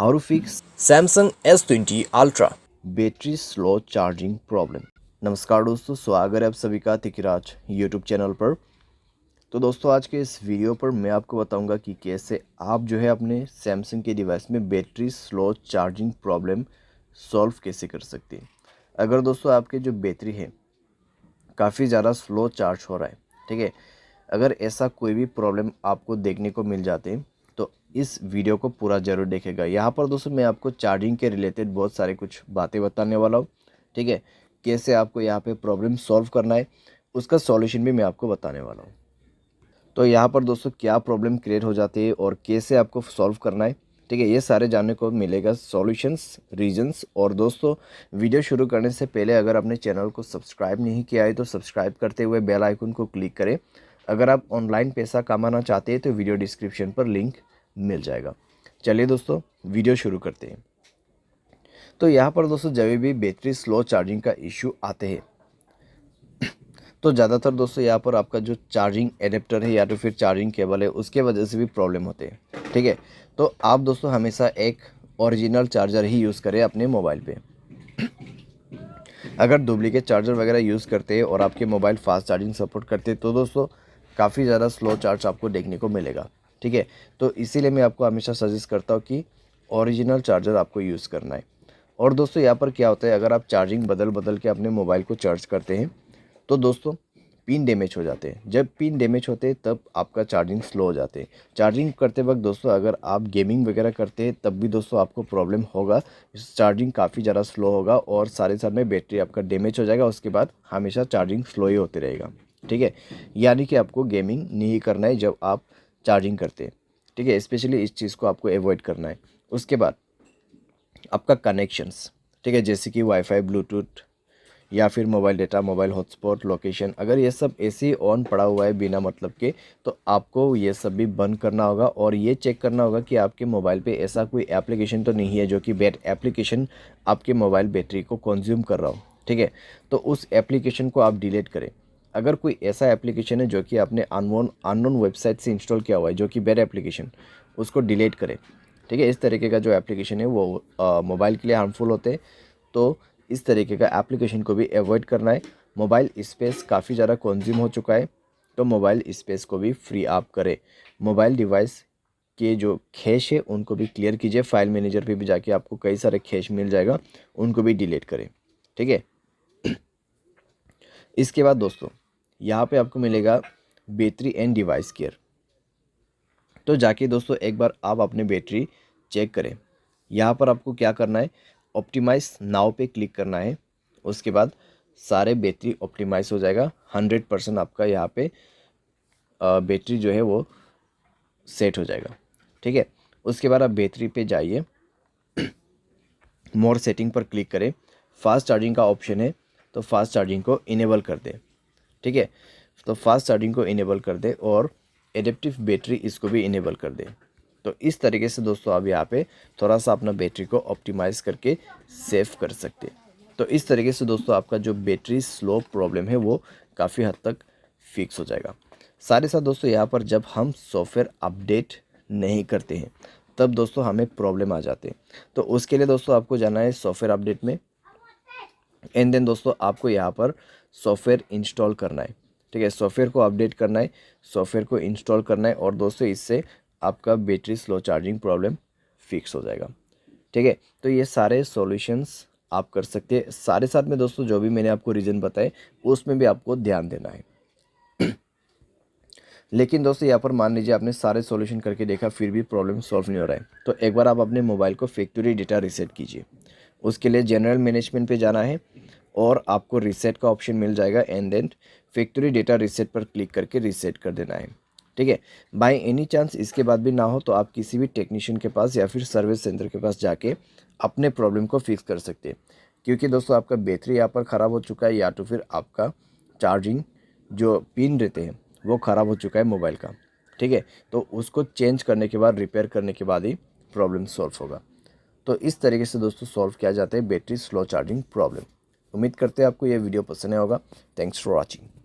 How to fix Samsung S20 ultra battery slow charging problem. नमस्कार दोस्तों, स्वागत है आप सभी का तिकिराज यूट्यूब चैनल पर। तो दोस्तों, आज के इस वीडियो पर मैं आपको बताऊंगा कि कैसे आप जो है अपने सैमसंग के डिवाइस में battery slow charging problem solve कैसे कर सकते हैं। अगर दोस्तों आपके जो बैटरी है काफ़ी ज़्यादा स्लो चार्ज हो रहा है, ठीक है, अगर ऐसा कोई भी प्रॉब्लम आपको देखने को मिल जाते हैं तो इस वीडियो को पूरा ज़रूर देखेगा। यहाँ पर दोस्तों मैं आपको चार्जिंग के रिलेटेड बहुत सारे कुछ बातें बताने वाला हूँ, ठीक है। कैसे आपको यहाँ पे प्रॉब्लम सॉल्व करना है उसका सॉल्यूशन भी मैं आपको बताने वाला हूँ। तो यहाँ पर दोस्तों क्या प्रॉब्लम क्रिएट हो जाती है और कैसे आपको सॉल्व करना है, ठीक है, ये सारे जानने को मिलेगा, सॉल्यूशंस, रीजंस। और दोस्तों वीडियो शुरू करने से पहले अगर आपने चैनल को सब्सक्राइब नहीं किया है तो सब्सक्राइब करते हुए बेल आइकन को क्लिक करें। अगर आप ऑनलाइन पैसा कमाना चाहते हैं तो वीडियो डिस्क्रिप्शन पर लिंक मिल जाएगा। चलिए दोस्तों वीडियो शुरू करते हैं। तो यहाँ पर दोस्तों जब भी बैटरी स्लो चार्जिंग का इशू आते हैं तो ज़्यादातर दोस्तों यहाँ पर आपका जो चार्जिंग एडेप्टर है या तो फिर चार्जिंग केबल है उसके वजह से भी प्रॉब्लम होते हैं, ठीक है। तो आप दोस्तों हमेशा एक ओरिजिनल चार्जर ही यूज़ करें अपने मोबाइल पे। अगर डुप्लीकेट चार्जर वगैरह यूज़ करते हैं और आपके मोबाइल फास्ट चार्जिंग सपोर्ट करते हैं तो दोस्तों काफ़ी ज़्यादा स्लो चार्ज आपको देखने को मिलेगा, ठीक है। तो इसीलिए मैं आपको हमेशा सजेस्ट करता हूँ कि ओरिजिनल चार्जर आपको यूज़ करना है। और दोस्तों यहाँ पर क्या होता है, अगर आप चार्जिंग बदल बदल के अपने मोबाइल को चार्ज करते हैं तो दोस्तों पिन डैमेज हो जाते हैं। जब पिन डैमेज होते हैं तब आपका चार्जिंग स्लो हो जाते हैं। चार्जिंग करते वक्त दोस्तों अगर आप गेमिंग वगैरह करते हैं तब भी दोस्तों आपको प्रॉब्लम होगा, चार्जिंग काफ़ी ज़्यादा स्लो होगा और सारे साथ में बैटरी आपका डैमेज हो जाएगा। उसके बाद हमेशा चार्जिंग स्लो ही होते रहेगा, ठीक है। यानी कि आपको गेमिंग नहीं करना है जब आप चार्जिंग करते हैं, ठीक है। स्पेशली इस चीज़ को आपको अवॉइड करना है। उसके बाद आपका कनेक्शंस, ठीक है, जैसे कि वाईफाई, ब्लूटूथ या फिर mobile data, mobile hotspot, location, अगर ये सब ऐसे ही ऑन पड़ा हुआ है बिना मतलब के तो आपको ये सब भी बंद करना होगा और ये चेक करना होगा कि आपके मोबाइल पे ऐसा कोई एप्लीकेशन तो नहीं है जो कि बैड एप्लीकेशन आपके मोबाइल बैटरी को कंज्यूम कर रहा हो, ठीक है। तो उस एप्लीकेशन को आप डिलीट करें। अगर कोई ऐसा एप्लीकेशन है जो कि आपने अननोन वेबसाइट से इंस्टॉल किया हुआ है जो कि बैड एप्लीकेशन, उसको डिलीट करें, ठीक है। इस तरीके का जो एप्लीकेशन है वो मोबाइल के लिए हार्मफुल होते हैं, तो इस तरीके का एप्लीकेशन को भी अवॉइड करना है। मोबाइल स्पेस काफ़ी ज़्यादा कंज्यूम हो चुका है तो मोबाइल स्पेस को भी फ्री आप करें। मोबाइल डिवाइस के जो कैश है उनको भी क्लियर कीजिए। फाइल मैनेजर पे भी जाके आपको कई सारे कैश मिल जाएगा, उनको भी डिलीट करें, ठीक है। इसके बाद दोस्तों यहाँ पे आपको मिलेगा बैटरी एंड डिवाइस केयर। तो जाके दोस्तों एक बार आप अपने बैटरी चेक करें। यहाँ पर आपको क्या करना है, ऑप्टिमाइज नाउ पे क्लिक करना है। उसके बाद सारे बैटरी ऑप्टिमाइज हो जाएगा। 100% आपका यहाँ पे बैटरी जो है वो सेट हो जाएगा, ठीक है। उसके बाद आप बैटरी पे जाइए, मोर सेटिंग पर क्लिक करें। फास्ट चार्जिंग का ऑप्शन है तो फास्ट चार्जिंग को इनेबल कर दें, ठीक है। तो फास्ट चार्जिंग को इनेबल कर दें और एडेप्टिव बैटरी इसको भी इनेबल कर दें। तो इस तरीके से दोस्तों आप यहाँ पे थोड़ा सा अपना बैटरी को ऑप्टिमाइज़ करके सेव कर सकते हैं। तो इस तरीके से दोस्तों आपका जो बैटरी स्लो प्रॉब्लम है वो काफ़ी हद तक फिक्स हो जाएगा। साथ ही साथ दोस्तों यहाँ पर जब हम सॉफ्टवेयर अपडेट नहीं करते हैं तब दोस्तों हमें प्रॉब्लम आ जाते हैं। तो उसके लिए दोस्तों आपको जाना है सॉफ्टवेयर अपडेट में, एंड देन दोस्तों आपको यहाँ पर सॉफ्टवेयर इंस्टॉल करना है, ठीक है। सॉफ्टवेयर को अपडेट करना है, सॉफ्टवेयर को इंस्टॉल करना है और दोस्तों इससे आपका battery slow charging problem fix हो जाएगा, ठीक है। तो ये सारे सॉल्यूशंस आप कर सकते हैं। सारे साथ में दोस्तों जो भी मैंने आपको रीज़न बताए उसमें भी आपको ध्यान देना है। लेकिन दोस्तों यहाँ पर मान लीजिए आपने सारे सॉल्यूशन करके देखा फिर भी प्रॉब्लम सॉल्व नहीं हो रहा है तो एक बार आप अपने मोबाइल को फैक्ट्री डेटा रीसेट कीजिए। उसके लिए जनरल मैनेजमेंट पे जाना है और आपको रीसेट का ऑप्शन मिल जाएगा, and then factory data reset पर क्लिक करके रीसेट कर देना है, ठीक है। बाय एनी चांस इसके बाद भी ना हो तो आप किसी भी टेक्नीशियन के पास या फिर सर्विस सेंटर के पास जाके अपने प्रॉब्लम को फिक्स कर सकते हैं। क्योंकि दोस्तों आपका बैटरी यहाँ पर ख़राब हो चुका है या तो फिर आपका चार्जिंग जो पिन रहते हैं वो ख़राब हो चुका है मोबाइल का, ठीक है। तो उसको चेंज करने के बाद, रिपेयर करने के बाद ही प्रॉब्लम सॉल्व होगा। तो इस तरीके से दोस्तों सॉल्व किया जाता है बैटरी स्लो चार्जिंग प्रॉब्लम। उम्मीद करते हैं आपको ये वीडियो पसंद आया होगा। Thanks for watching.